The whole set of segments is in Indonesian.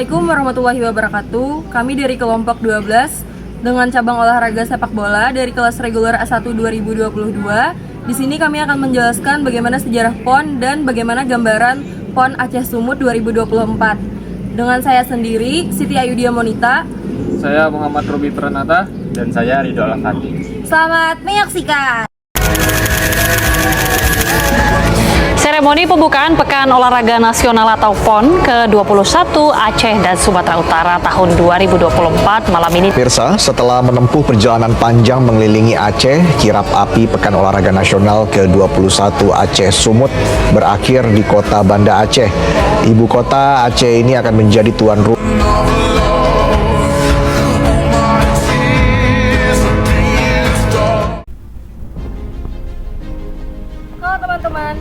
Assalamualaikum warahmatullahi wabarakatuh. Kami dari kelompok 12 dengan cabang olahraga sepak bola dari kelas reguler A1 2022. Di sini kami akan menjelaskan bagaimana sejarah PON dan bagaimana gambaran PON Aceh Sumut 2024. Dengan saya sendiri, Siti Ayudia Monita. Saya Muhammad Robi Pranata. Dan saya Ridho Al-Fati. Selamat menyaksikan. Seremoni pembukaan Pekan Olahraga Nasional atau PON ke-21 Aceh dan Sumatera Utara tahun 2024 malam ini. Pemirsa, setelah menempuh perjalanan panjang mengelilingi Aceh, kirap api Pekan Olahraga Nasional ke-21 Aceh Sumut berakhir di kota Banda Aceh. Ibu kota Aceh ini akan menjadi tuan rumah. Halo teman-teman,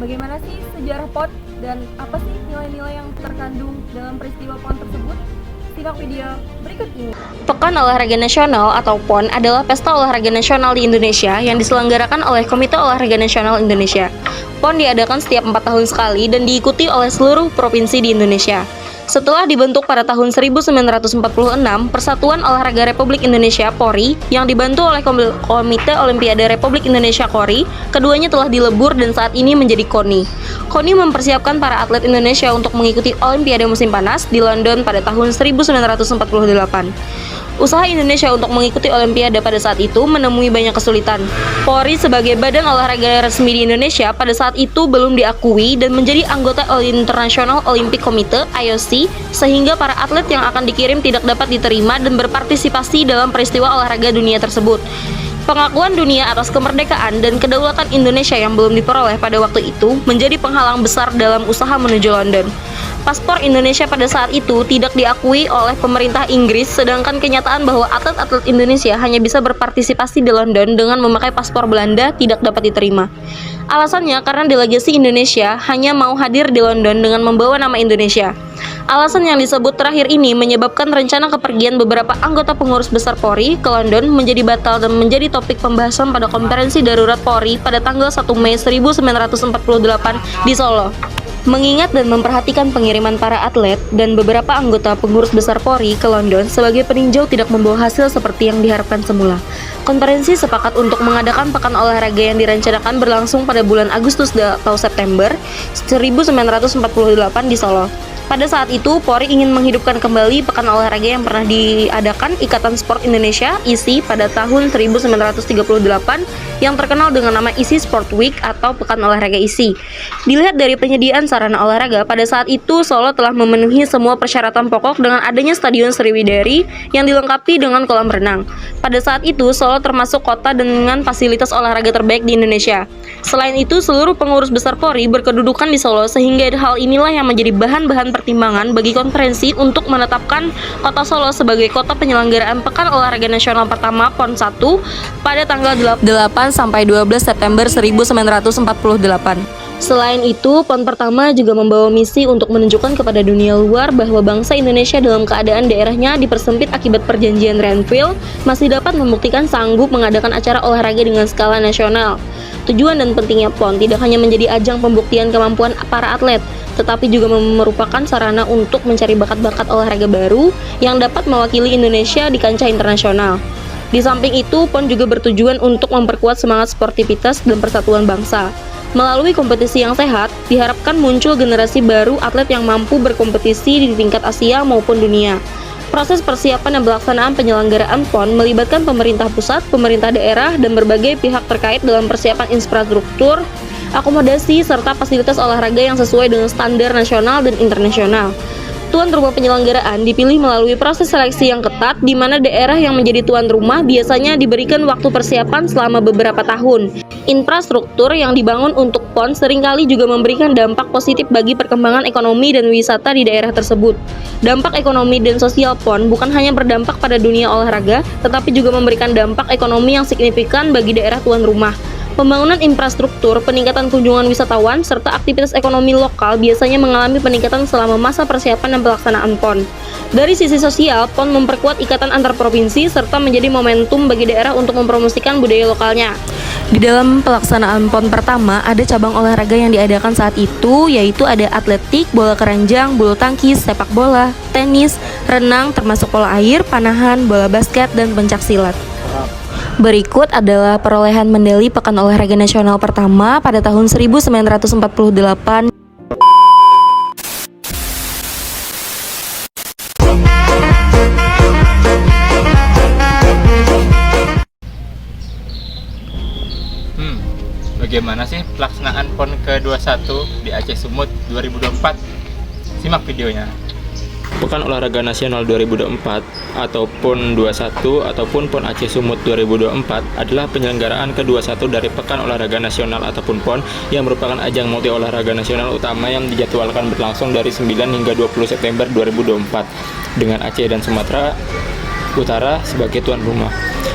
bagaimana sih sejarah PON dan apa sih nilai-nilai yang terkandung dalam peristiwa PON tersebut? Simak video berikut ini. Pekan Olahraga Nasional atau PON adalah pesta olahraga nasional di Indonesia yang diselenggarakan oleh Komite Olahraga Nasional Indonesia. PON diadakan setiap 4 tahun sekali dan diikuti oleh seluruh provinsi di Indonesia. Setelah dibentuk pada tahun 1946, Persatuan Olahraga Republik Indonesia (PORI) yang dibantu oleh Komite Olimpiade Republik Indonesia (KORI), keduanya telah dilebur dan saat ini menjadi KONI. KONI mempersiapkan para atlet Indonesia untuk mengikuti Olimpiade musim panas di London pada tahun 1948. Usaha Indonesia untuk mengikuti Olimpiade pada saat itu menemui banyak kesulitan. PORI sebagai badan olahraga resmi di Indonesia pada saat itu belum diakui dan menjadi anggota International Olympic Committee (IOC), sehingga para atlet yang akan dikirim tidak dapat diterima dan berpartisipasi dalam peristiwa olahraga dunia tersebut. Pengakuan dunia atas kemerdekaan dan kedaulatan Indonesia yang belum diperoleh pada waktu itu menjadi penghalang besar dalam usaha menuju London. Paspor Indonesia pada saat itu tidak diakui oleh pemerintah Inggris, sedangkan kenyataan bahwa atlet-atlet Indonesia hanya bisa berpartisipasi di London dengan memakai paspor Belanda tidak dapat diterima. Alasannya karena delegasi Indonesia hanya mau hadir di London dengan membawa nama Indonesia. Alasan yang disebut terakhir ini menyebabkan rencana kepergian beberapa anggota pengurus besar PORI ke London menjadi batal dan menjadi topik pembahasan pada konferensi darurat PORI pada tanggal 1 Mei 1948 di Solo. Mengingat dan memperhatikan pengiriman para atlet dan beberapa anggota pengurus besar PORI ke London sebagai peninjau tidak membawa hasil seperti yang diharapkan semula. Konferensi sepakat untuk mengadakan pekan olahraga yang direncanakan berlangsung pada bulan Agustus atau September 1948 di Solo. Pada saat itu, PORI ingin menghidupkan kembali pekan olahraga yang pernah diadakan Ikatan Sport Indonesia (ISI) pada tahun 1938 yang terkenal dengan nama ISI Sport Week atau Pekan Olahraga ISI. Dilihat dari penyediaan sarana olahraga, pada saat itu Solo telah memenuhi semua persyaratan pokok dengan adanya Stadion Sriwidari yang dilengkapi dengan kolam renang. Pada saat itu, Solo termasuk kota dengan fasilitas olahraga terbaik di Indonesia. Selain itu, seluruh pengurus besar PORI berkedudukan di Solo sehingga hal inilah yang menjadi bahan-bahan pertimbangan bagi konferensi untuk menetapkan kota Solo sebagai kota penyelenggaraan Pekan Olahraga Nasional pertama PON 1 pada tanggal 8 sampai 12 September 1948. Selain itu, PON pertama juga membawa misi untuk menunjukkan kepada dunia luar bahwa bangsa Indonesia dalam keadaan daerahnya dipersempit akibat perjanjian Renville masih dapat membuktikan sanggup mengadakan acara olahraga dengan skala nasional. Tujuan dan pentingnya PON tidak hanya menjadi ajang pembuktian kemampuan para atlet, tetapi juga merupakan sarana untuk mencari bakat-bakat olahraga baru yang dapat mewakili Indonesia di kancah internasional. Di samping itu, PON juga bertujuan untuk memperkuat semangat sportivitas dan persatuan bangsa. Melalui kompetisi yang sehat, diharapkan muncul generasi baru atlet yang mampu berkompetisi di tingkat Asia maupun dunia. Proses persiapan dan pelaksanaan penyelenggaraan PON melibatkan pemerintah pusat, pemerintah daerah, dan berbagai pihak terkait dalam persiapan infrastruktur, akomodasi, serta fasilitas olahraga yang sesuai dengan standar nasional dan internasional. Tuan rumah penyelenggaraan dipilih melalui proses seleksi yang ketat, di mana daerah yang menjadi tuan rumah biasanya diberikan waktu persiapan selama beberapa tahun. Infrastruktur yang dibangun untuk PON seringkali juga memberikan dampak positif bagi perkembangan ekonomi dan wisata di daerah tersebut. Dampak ekonomi dan sosial PON bukan hanya berdampak pada dunia olahraga, tetapi juga memberikan dampak ekonomi yang signifikan bagi daerah tuan rumah. Pembangunan infrastruktur, peningkatan kunjungan wisatawan, serta aktivitas ekonomi lokal biasanya mengalami peningkatan selama masa persiapan dan pelaksanaan PON. Dari sisi sosial, PON memperkuat ikatan antar provinsi serta menjadi momentum bagi daerah untuk mempromosikan budaya lokalnya. Di dalam pelaksanaan PON pertama, ada cabang olahraga yang diadakan saat itu, yaitu ada atletik, bola keranjang, bulu tangkis, sepak bola, tenis, renang, termasuk pola air, panahan, bola basket, dan pencaksilat. Berikut adalah perolehan medali Pekan Olahraga Nasional pertama pada tahun 1948. Bagaimana sih pelaksanaan PON ke-21 di Aceh Sumut 2024? Simak videonya. Pekan Olahraga Nasional 2024 atau PON 21 ataupun PON Aceh Sumut 2024 adalah penyelenggaraan ke-21 dari Pekan Olahraga Nasional ataupun PON yang merupakan ajang multi olahraga nasional utama yang dijadwalkan berlangsung dari 9 hingga 20 September 2024 dengan Aceh dan Sumatera Utara sebagai tuan rumah.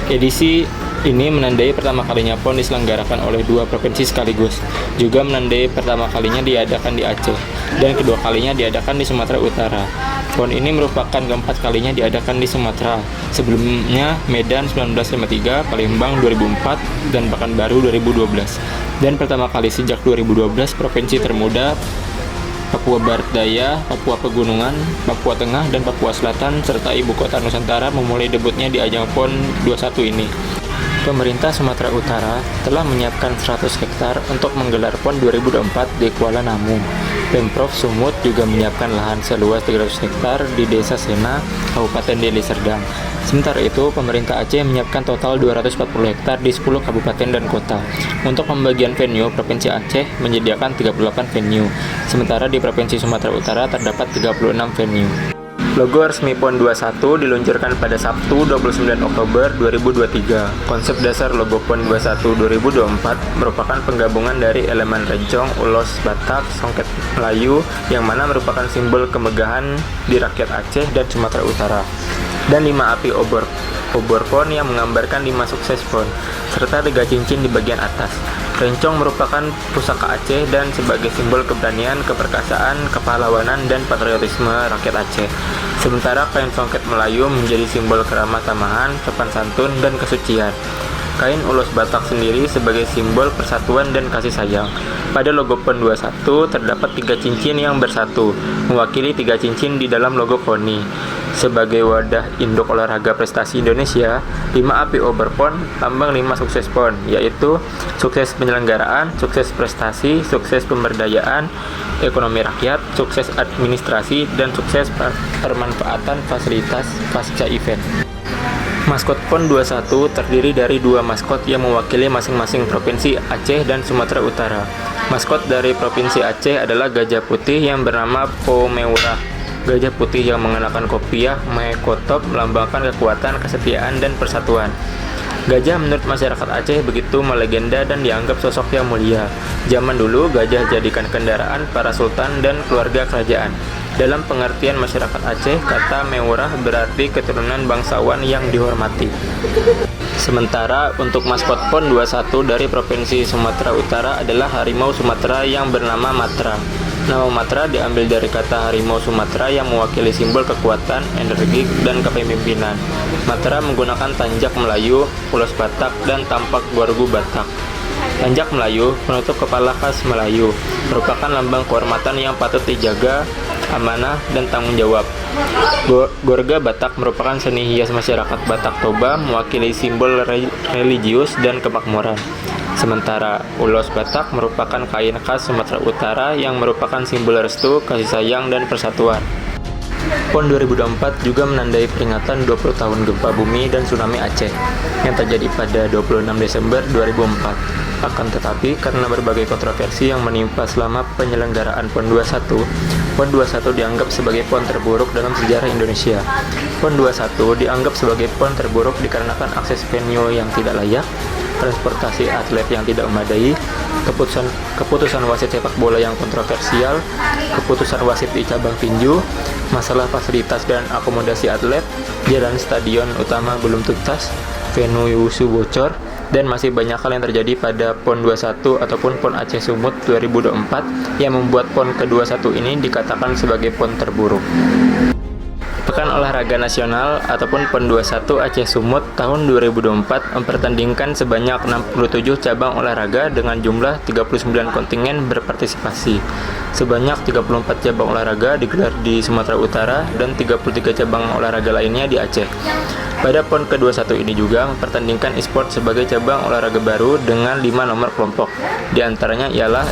Edisi ini menandai pertama kalinya PON diselenggarakan oleh dua provinsi sekaligus, juga menandai pertama kalinya diadakan di Aceh, dan kedua kalinya diadakan di Sumatera Utara. PON ini merupakan keempat kalinya diadakan di Sumatera, sebelumnya Medan 1953, Palembang 2004, dan Pekanbaru 2012. Dan pertama kali sejak 2012, provinsi termuda Papua Barat Daya, Papua Pegunungan, Papua Tengah, dan Papua Selatan, serta Ibu Kota Nusantara memulai debutnya di ajang PON 21 ini. Pemerintah Sumatera Utara telah menyiapkan 100 hektar untuk menggelar PON 2024 di Kuala Namu. Pemprov Sumut juga menyiapkan lahan seluas 300 hektar di Desa Sena, Kabupaten Deli Serdang. Sementara itu, pemerintah Aceh menyiapkan total 240 hektar di 10 kabupaten dan kota. Untuk pembagian venue, Provinsi Aceh menyediakan 38 venue, sementara di Provinsi Sumatera Utara terdapat 36 venue. Logo resmi PON 21 diluncurkan pada Sabtu 29 Oktober 2023. Konsep dasar logo PON 21 2024 merupakan penggabungan dari elemen rencong, ulos Batak, songket Melayu yang mana merupakan simbol kemegahan di rakyat Aceh dan Sumatera Utara, dan 5 api obor PON yang menggambarkan 5 sukses PON, serta 3 cincin di bagian atas. Rencong merupakan pusaka Aceh dan sebagai simbol keberanian, keperkasaan, kepahlawanan, dan patriotisme rakyat Aceh. Sementara kain songket Melayu menjadi simbol keramah tamahan, sopan santun, dan kesucian. Kain ulos Batak sendiri sebagai simbol persatuan dan kasih sayang. Pada logo PON 21 terdapat 3 cincin yang bersatu, mewakili 3 cincin di dalam logo KONI. Sebagai wadah induk olahraga prestasi Indonesia, 5 api obor PON lambang 5 sukses PON, yaitu sukses penyelenggaraan, sukses prestasi, sukses pemberdayaan ekonomi rakyat, sukses administrasi, dan sukses permanfaatan fasilitas pasca event. Maskot PON 21 terdiri dari 2 maskot yang mewakili masing-masing provinsi Aceh dan Sumatera Utara. Maskot dari provinsi Aceh adalah gajah putih yang bernama Po Meurah. Gajah putih yang mengenakan kopiah Mekotop melambangkan kekuatan, kesetiaan, dan persatuan. Gajah menurut masyarakat Aceh begitu melegenda dan dianggap sosok yang mulia. Zaman dulu, gajah jadikan kendaraan para sultan dan keluarga kerajaan. Dalam pengertian masyarakat Aceh, kata Meurah berarti keturunan bangsawan yang dihormati. Sementara untuk maskot PON 21 dari Provinsi Sumatera Utara adalah harimau Sumatera yang bernama Matra. Nama Matra diambil dari kata harimau Sumatera yang mewakili simbol kekuatan, energi, dan kepemimpinan. Matra menggunakan tanjak Melayu, ulos Batak, dan tampak gorgu Batak. Tanjak Melayu, penutup kepala khas Melayu, merupakan lambang kehormatan yang patut dijaga, amanah, dan tanggung jawab. Gorga Batak merupakan seni hias masyarakat Batak Toba, mewakili simbol religius dan kemakmuran. Sementara ulos Batak merupakan kain khas Sumatera Utara yang merupakan simbol restu, kasih sayang, dan persatuan. PON 2024 juga menandai peringatan 20 tahun gempa bumi dan tsunami Aceh yang terjadi pada 26 Desember 2004. Akan tetapi, karena berbagai kontroversi yang menimpa selama penyelenggaraan PON 21, PON 21 dianggap sebagai PON terburuk dalam sejarah Indonesia. PON 21 dianggap sebagai PON terburuk dikarenakan akses venue yang tidak layak, transportasi atlet yang tidak memadai, keputusan wasit sepak bola yang kontroversial, keputusan wasit di cabang tinju, masalah fasilitas dan akomodasi atlet, jalan stadion utama belum tuntas, venue wusu bocor, dan masih banyak hal yang terjadi pada PON 21 ataupun PON Aceh Sumut 2024 yang membuat PON ke-21 ini dikatakan sebagai PON terburuk. Pekan Olahraga Nasional ataupun PON 21 Aceh Sumut tahun 2024 mempertandingkan sebanyak 67 cabang olahraga dengan jumlah 39 kontingen berpartisipasi. Sebanyak 34 cabang olahraga digelar di Sumatera Utara dan 33 cabang olahraga lainnya di Aceh. Pada PON ke-21 ini juga mempertandingkan e-sport sebagai cabang olahraga baru dengan 5 nomor kelompok. Di antaranya ialah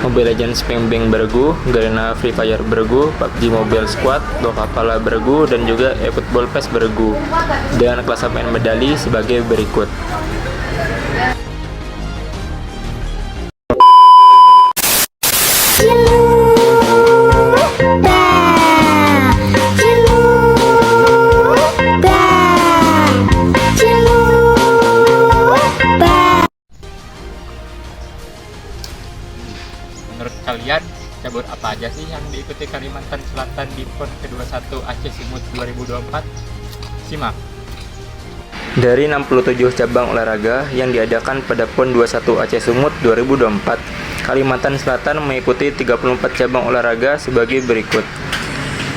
Mobile Legends Peng-Beng Beregu, Garena Free Fire Beregu, PUBG Mobile Squad, Lokapala Beregu, dan juga eFootball PES Beregu. Dengan klasemen medali sebagai berikut. Menurut kalian, cabur apa aja sih yang diikuti Kalimantan Selatan di PON ke-21 Aceh Sumut 2024? Simak. Dari 67 cabang olahraga yang diadakan pada PON 21 Aceh Sumut 2024, Kalimantan Selatan mengikuti 34 cabang olahraga sebagai berikut.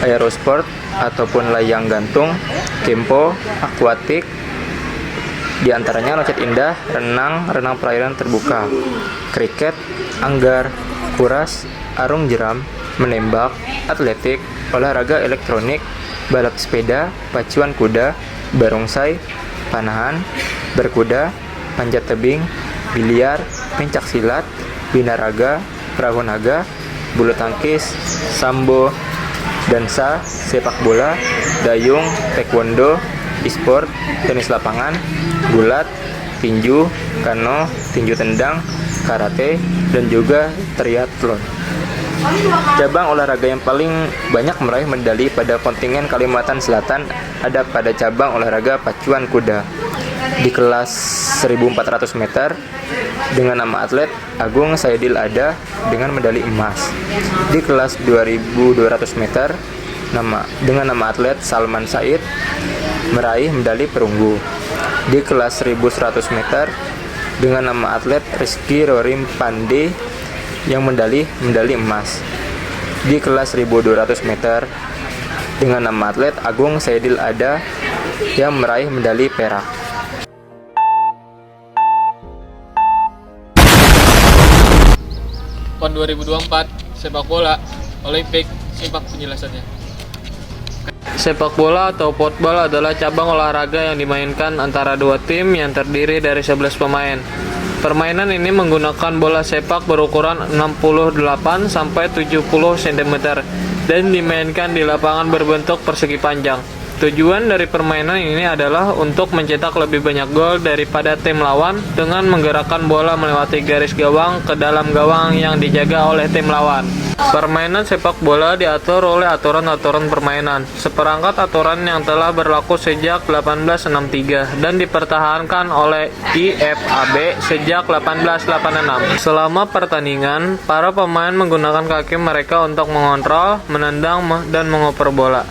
Aerosport ataupun layang gantung, kempo, akuatik, di antaranya loncat indah, renang perairan terbuka, kriket, anggar, kuras, arung jeram, menembak, atletik, olahraga elektronik, balap sepeda, pacuan kuda, barongsai, panahan, berkuda, panjat tebing, biliar, pencak silat, binaraga, perahu naga, bulu tangkis, sambo, dansa, sepak bola, dayung, taekwondo, e-sport, tenis lapangan, gulat, tinju, kano, tinju tendang, karate, dan juga triathlon. Cabang olahraga yang paling banyak meraih medali pada kontingen Kalimantan Selatan ada pada cabang olahraga pacuan kuda di kelas 1400 meter dengan nama atlet Agung Saidil Ada dengan medali emas. Di kelas 2200 meter dengan nama atlet Salman Said meraih medali perunggu. Di kelas 1100 meter dengan nama atlet Rizky Rorim Pande yang medali emas. Di kelas 1200 meter dengan nama atlet Agung Saidil Ada yang meraih medali perak. PON 2024 sepak bola Olimpik, simak penjelasannya. Sepak bola atau football adalah cabang olahraga yang dimainkan antara dua tim yang terdiri dari 11 pemain. Permainan ini menggunakan bola sepak berukuran 68 sampai 70 cm dan dimainkan di lapangan berbentuk persegi panjang. Tujuan dari permainan ini adalah untuk mencetak lebih banyak gol daripada tim lawan dengan menggerakkan bola melewati garis gawang ke dalam gawang yang dijaga oleh tim lawan. Permainan sepak bola diatur oleh aturan-aturan permainan, seperangkat aturan yang telah berlaku sejak 1863 dan dipertahankan oleh IFAB sejak 1886. Selama pertandingan, para pemain menggunakan kaki mereka untuk mengontrol, menendang, dan mengoper bola.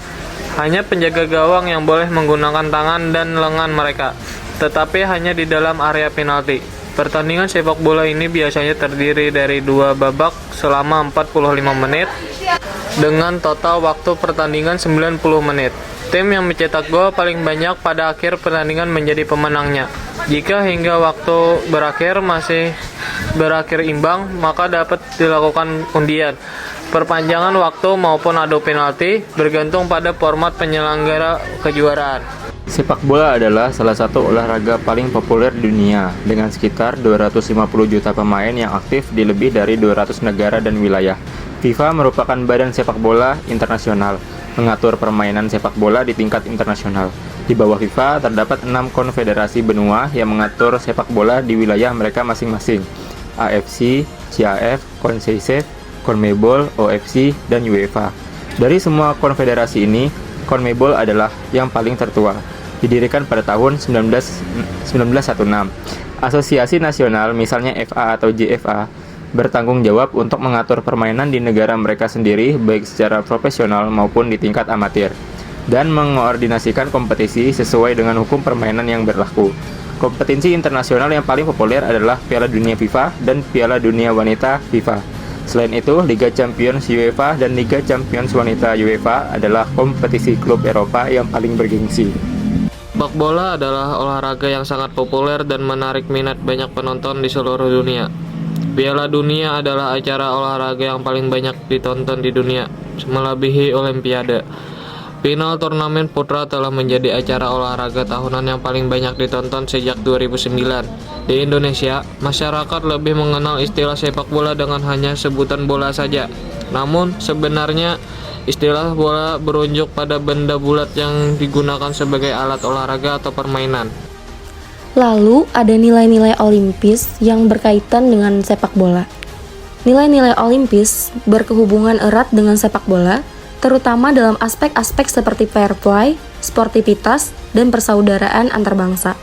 Hanya penjaga gawang yang boleh menggunakan tangan dan lengan mereka, tetapi hanya di dalam area penalti. Pertandingan sepak bola ini biasanya terdiri dari 2 babak selama 45 menit dengan total waktu pertandingan 90 menit. Tim yang mencetak gol paling banyak pada akhir pertandingan menjadi pemenangnya. Jika hingga waktu masih berakhir imbang, maka dapat dilakukan undian, perpanjangan waktu maupun adu penalti bergantung pada format penyelenggara kejuaraan. Sepak bola adalah salah satu olahraga paling populer di dunia dengan sekitar 250 juta pemain yang aktif di lebih dari 200 negara dan wilayah. FIFA merupakan badan sepak bola internasional, mengatur permainan sepak bola di tingkat internasional. Di bawah FIFA terdapat 6 konfederasi benua yang mengatur sepak bola di wilayah mereka masing-masing. AFC, CAF, CONCACAF, CONMEBOL, OFC, dan UEFA. Dari semua konfederasi ini, CONMEBOL adalah yang paling tertua, didirikan pada tahun 1916. Asosiasi nasional, misalnya FA atau JFA, bertanggung jawab untuk mengatur permainan di negara mereka sendiri, baik secara profesional maupun di tingkat amatir, dan mengkoordinasikan kompetisi sesuai dengan hukum permainan yang berlaku. Kompetisi internasional yang paling populer adalah Piala Dunia FIFA dan Piala Dunia Wanita FIFA. Selain itu, Liga Champions UEFA dan Liga Champions Wanita UEFA adalah kompetisi klub Eropa yang paling bergengsi. Sepak bola adalah olahraga yang sangat populer dan menarik minat banyak penonton di seluruh dunia. Piala Dunia adalah acara olahraga yang paling banyak ditonton di dunia, melebihi Olimpiade. Final turnamen putra telah menjadi acara olahraga tahunan yang paling banyak ditonton sejak 2009. Di Indonesia, masyarakat lebih mengenal istilah sepak bola dengan hanya sebutan bola saja. Namun, sebenarnya istilah bola berunjuk pada benda bulat yang digunakan sebagai alat olahraga atau permainan. Lalu ada nilai-nilai olimpis yang berkaitan dengan sepak bola. Nilai-nilai olimpis berkehubungan erat dengan sepak bola, terutama dalam aspek-aspek seperti fair play, sportivitas, dan persaudaraan antar bangsa.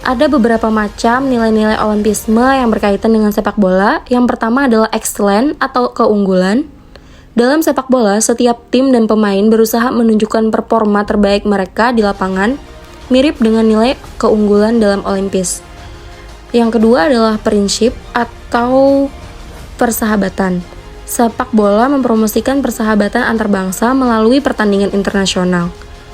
Ada beberapa macam nilai-nilai olimpisme yang berkaitan dengan sepak bola. Yang pertama adalah excellence atau keunggulan. Dalam sepak bola, setiap tim dan pemain berusaha menunjukkan performa terbaik mereka di lapangan, mirip dengan nilai keunggulan dalam Olimpis. Yang kedua adalah prinsip atau persahabatan. Sepak bola mempromosikan persahabatan antar bangsa melalui pertandingan internasional.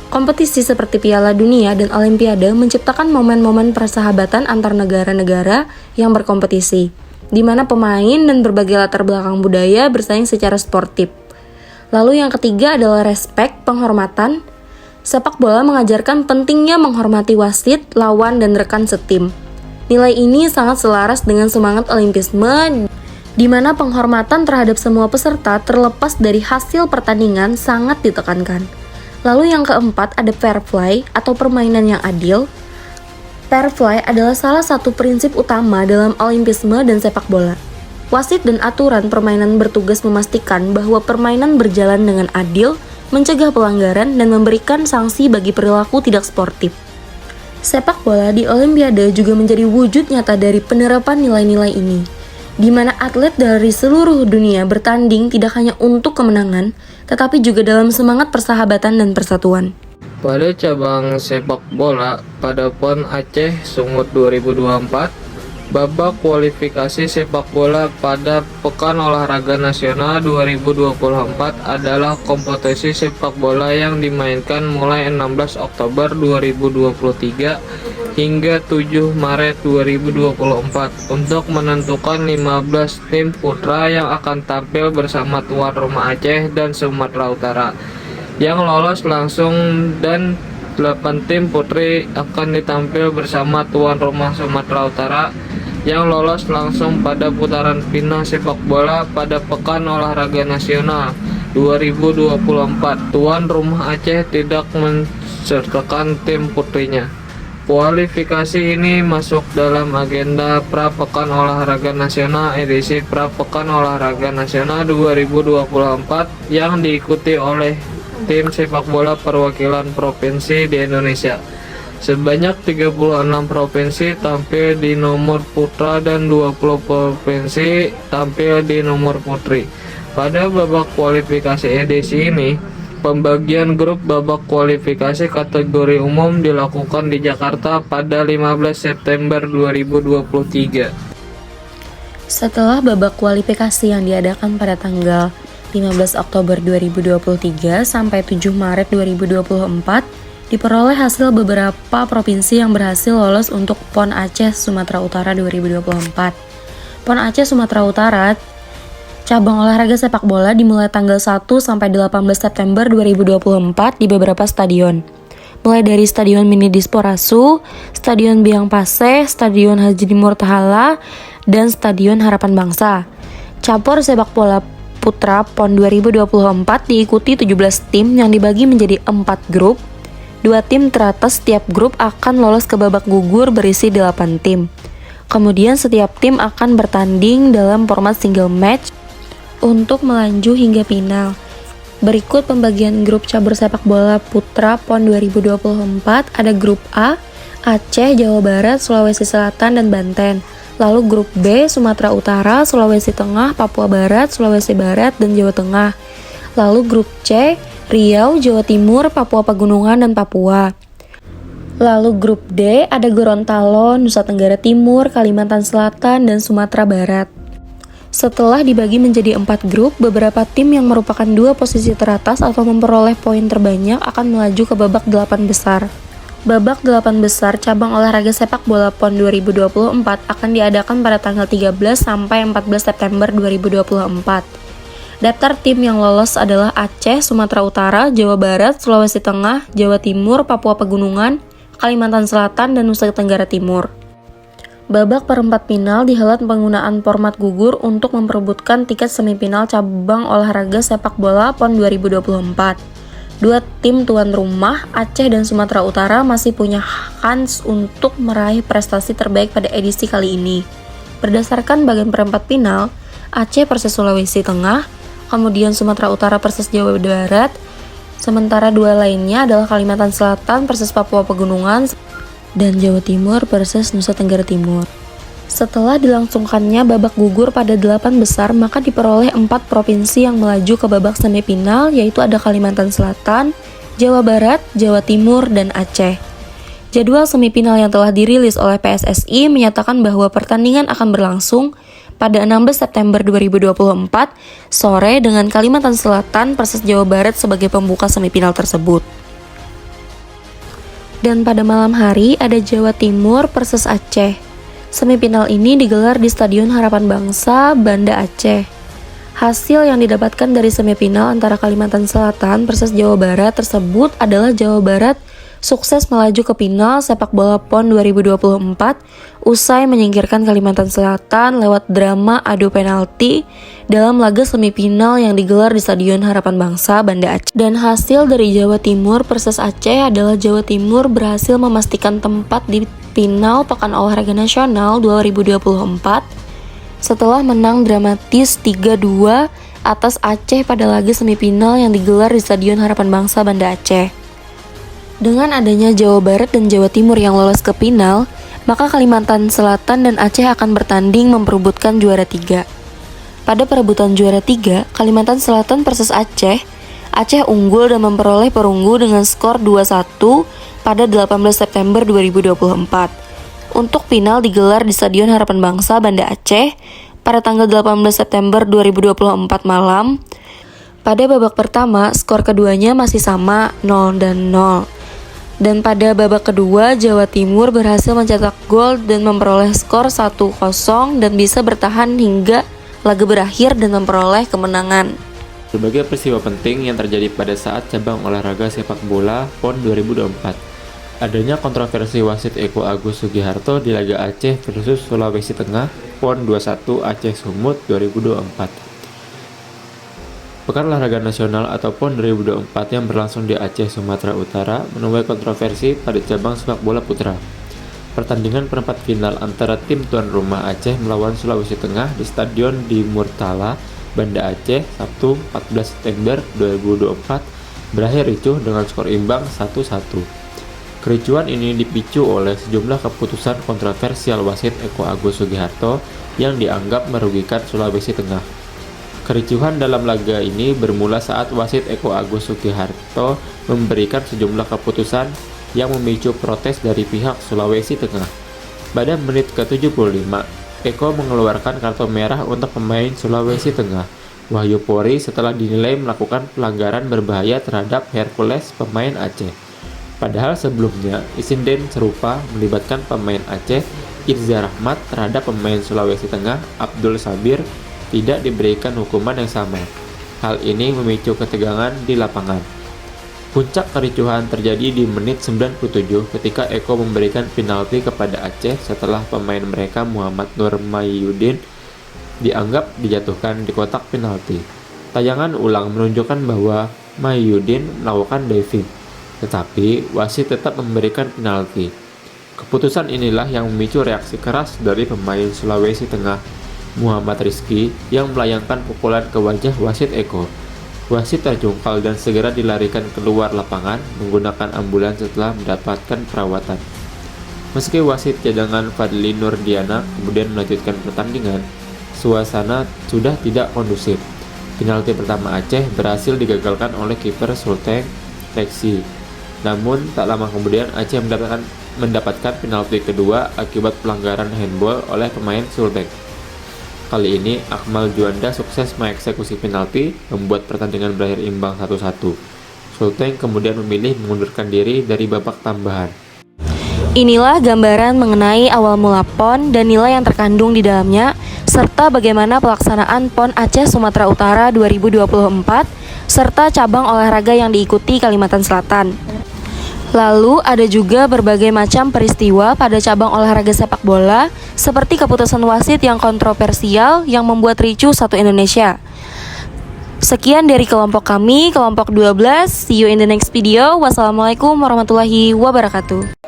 Kompetisi seperti Piala Dunia dan Olimpiade menciptakan momen-momen persahabatan antar negara-negara yang berkompetisi, di mana pemain dan berbagai latar belakang budaya bersaing secara sportif. Lalu yang ketiga adalah respek, penghormatan. Sepak bola mengajarkan pentingnya menghormati wasit, lawan, dan rekan setim. Nilai ini sangat selaras dengan semangat olimpisme, di mana penghormatan terhadap semua peserta terlepas dari hasil pertandingan sangat ditekankan. Lalu yang keempat ada fair play atau permainan yang adil. Fair play adalah salah satu prinsip utama dalam olimpisme dan sepak bola. Wasit dan aturan permainan bertugas memastikan bahwa permainan berjalan dengan adil, mencegah pelanggaran, dan memberikan sanksi bagi perilaku tidak sportif. Sepak bola di Olimpiade juga menjadi wujud nyata dari penerapan nilai-nilai ini, di mana atlet dari seluruh dunia bertanding tidak hanya untuk kemenangan, tetapi juga dalam semangat persahabatan dan persatuan. Pada cabang sepak bola pada PON Aceh Sumut 2024, babak kualifikasi sepak bola pada Pekan Olahraga Nasional 2024 adalah kompetisi sepak bola yang dimainkan mulai 16 Oktober 2023 hingga 7 Maret 2024 untuk menentukan 15 tim putra yang akan tampil bersama tuan rumah Aceh dan Sumatera Utara yang lolos langsung, dan 8 tim putri akan ditampil bersama tuan rumah Sumatera Utara yang lolos langsung pada putaran final sepak bola pada Pekan Olahraga Nasional 2024. Tuan rumah Aceh tidak mensertakan tim putrinya. Kualifikasi ini masuk dalam agenda Pra Pekan Olahraga Nasional edisi Pra Pekan Olahraga Nasional 2024 yang diikuti oleh tim sepak bola perwakilan provinsi di Indonesia. Sebanyak 36 provinsi tampil di nomor putra dan 20 provinsi tampil di nomor putri. Pada babak kualifikasi edisi ini, pembagian grup babak kualifikasi kategori umum dilakukan di Jakarta pada 15 September 2023. Setelah babak kualifikasi yang diadakan pada tanggal 15 Oktober 2023 sampai 7 Maret 2024, diperoleh hasil beberapa provinsi yang berhasil lolos untuk PON Aceh Sumatera Utara 2024. PON Aceh Sumatera Utara cabang olahraga sepak bola dimulai tanggal 1 sampai 18 September 2024 di beberapa stadion. Mulai dari Stadion Mini Disporasu, Stadion Biang Paseh, Stadion Haji Murtahala, dan Stadion Harapan Bangsa. Cabur sepak bola putra PON 2024 diikuti 17 tim yang dibagi menjadi 4 grup. 2 tim teratas setiap grup akan lolos ke babak gugur berisi 8 tim. Kemudian setiap tim akan bertanding dalam format single match untuk melaju hingga final. Berikut pembagian grup cabur sepak bola putra PON 2024. Ada grup A, Aceh, Jawa Barat, Sulawesi Selatan, dan Banten. Lalu grup B, Sumatera Utara, Sulawesi Tengah, Papua Barat, Sulawesi Barat, dan Jawa Tengah. Lalu grup C, Riau, Jawa Timur, Papua Pegunungan, dan Papua. Lalu grup D ada Gorontalo, Nusa Tenggara Timur, Kalimantan Selatan, dan Sumatera Barat. Setelah dibagi menjadi 4 grup, beberapa tim yang merupakan 2 posisi teratas atau memperoleh poin terbanyak akan melaju ke babak 8 besar. Babak 8 besar cabang olahraga sepak bola PON 2024 akan diadakan pada tanggal 13 sampai 14 September 2024. Daftar tim yang lolos adalah Aceh, Sumatera Utara, Jawa Barat, Sulawesi Tengah, Jawa Timur, Papua Pegunungan, Kalimantan Selatan, dan Nusa Tenggara Timur. Babak perempat final dihelat penggunaan format gugur untuk memperebutkan tiket semifinal cabang olahraga sepak bola PON 2024. Dua tim tuan rumah, Aceh dan Sumatera Utara, masih punya kans untuk meraih prestasi terbaik pada edisi kali ini. Berdasarkan bagian perempat final, Aceh versus Sulawesi Tengah, kemudian Sumatera Utara versus Jawa Barat, sementara dua lainnya adalah Kalimantan Selatan versus Papua Pegunungan, dan Jawa Timur versus Nusa Tenggara Timur. Setelah dilangsungkannya babak gugur pada 8 besar, maka diperoleh 4 provinsi yang melaju ke babak semifinal, yaitu ada Kalimantan Selatan, Jawa Barat, Jawa Timur, dan Aceh. Jadwal semifinal yang telah dirilis oleh PSSI menyatakan bahwa pertandingan akan berlangsung pada 16 September 2024 sore dengan Kalimantan Selatan versus Jawa Barat sebagai pembuka semifinal tersebut. Dan pada malam hari ada Jawa Timur versus Aceh. Semifinal ini digelar di Stadion Harapan Bangsa, Banda Aceh. Hasil yang didapatkan dari semifinal antara Kalimantan Selatan versus Jawa Barat tersebut adalah Jawa Barat sukses melaju ke final sepak bola PON 2024 usai menyingkirkan Kalimantan Selatan lewat drama adu penalti dalam laga semifinal yang digelar di Stadion Harapan Bangsa, Banda Aceh. Dan hasil dari Jawa Timur versus Aceh adalah Jawa Timur berhasil memastikan tempat di final Pekan Olahraga Nasional 2024 setelah menang dramatis 3-2 atas Aceh pada laga semifinal yang digelar di Stadion Harapan Bangsa, Banda Aceh. Dengan adanya Jawa Barat dan Jawa Timur yang lolos ke final, maka Kalimantan Selatan dan Aceh akan bertanding memperebutkan juara 3. Pada perebutan juara 3, Kalimantan Selatan versus Aceh, Aceh unggul dan memperoleh perunggu dengan skor 2-1 pada 18 September 2024. Untuk final digelar di Stadion Harapan Bangsa, Banda Aceh pada tanggal 18 September 2024 malam. Pada babak pertama, skor keduanya masih sama 0-0. Dan pada babak kedua, Jawa Timur berhasil mencetak gol dan memperoleh skor 1-0 dan bisa bertahan hingga laga berakhir dan memperoleh kemenangan. Berbagai peristiwa penting yang terjadi pada saat cabang olahraga sepak bola PON 2024. Adanya kontroversi wasit Eko Agus Sugiharto di laga Aceh versus Sulawesi Tengah PON 21 Aceh Sumut 2024. Pekan Olahraga Nasional atau PON 2024 yang berlangsung di Aceh, Sumatera Utara menuai kontroversi pada cabang sepak bola putra. Pertandingan perempat final antara tim tuan rumah Aceh melawan Sulawesi Tengah di Stadion di Murtala, Banda Aceh, Sabtu 14 September 2024 berakhir ricuh dengan skor imbang 1-1. Kericuan ini dipicu oleh sejumlah keputusan kontroversial wasit Eko Agus Sugiharto yang dianggap merugikan Sulawesi Tengah. Kericuhan dalam laga ini bermula saat wasit Eko Agus Sugiharto memberikan sejumlah keputusan yang memicu protes dari pihak Sulawesi Tengah. Pada menit ke-75, Eko mengeluarkan kartu merah untuk pemain Sulawesi Tengah, Wahyu Pori, setelah dinilai melakukan pelanggaran berbahaya terhadap Hercules, pemain Aceh. Padahal sebelumnya, insiden serupa melibatkan pemain Aceh, Irza Rahmat, terhadap pemain Sulawesi Tengah, Abdul Sabir, tidak diberikan hukuman yang sama. Hal ini memicu ketegangan di lapangan. Puncak kericuhan terjadi di menit 97 ketika Eko memberikan penalti kepada Aceh setelah pemain mereka Muhammad Nur Mahyudin dianggap dijatuhkan di kotak penalti. Tayangan ulang menunjukkan bahwa Mahyudin melakukan diving, tetapi wasit tetap memberikan penalti. Keputusan inilah yang memicu reaksi keras dari pemain Sulawesi Tengah, Muhammad Rizky, yang melayangkan pukulan ke wajah wasit Eko. Wasit terjungkal dan segera dilarikan keluar lapangan menggunakan ambulans setelah mendapatkan perawatan. Meski wasit cadangan Fadli Nurdiana kemudian melanjutkan pertandingan, suasana sudah tidak kondusif. Penalti pertama Aceh berhasil digagalkan oleh kiper Sulteng Teksi. Namun tak lama kemudian Aceh mendapatkan penalti kedua akibat pelanggaran handball oleh pemain Sulteng. Kali ini Akmal Juanda sukses mengeksekusi penalti, membuat pertandingan berakhir imbang 1-1. Sulteng kemudian memilih mengundurkan diri dari babak tambahan. Inilah gambaran mengenai awal mula PON dan nilai yang terkandung di dalamnya, serta bagaimana pelaksanaan PON Aceh Sumatera Utara 2024, serta cabang olahraga yang diikuti Kalimantan Selatan. Lalu ada juga berbagai macam peristiwa pada cabang olahraga sepak bola, seperti keputusan wasit yang kontroversial yang membuat ricuh satu Indonesia. Sekian dari kelompok kami, kelompok 12. See you in the next video. Wassalamualaikum warahmatullahi wabarakatuh.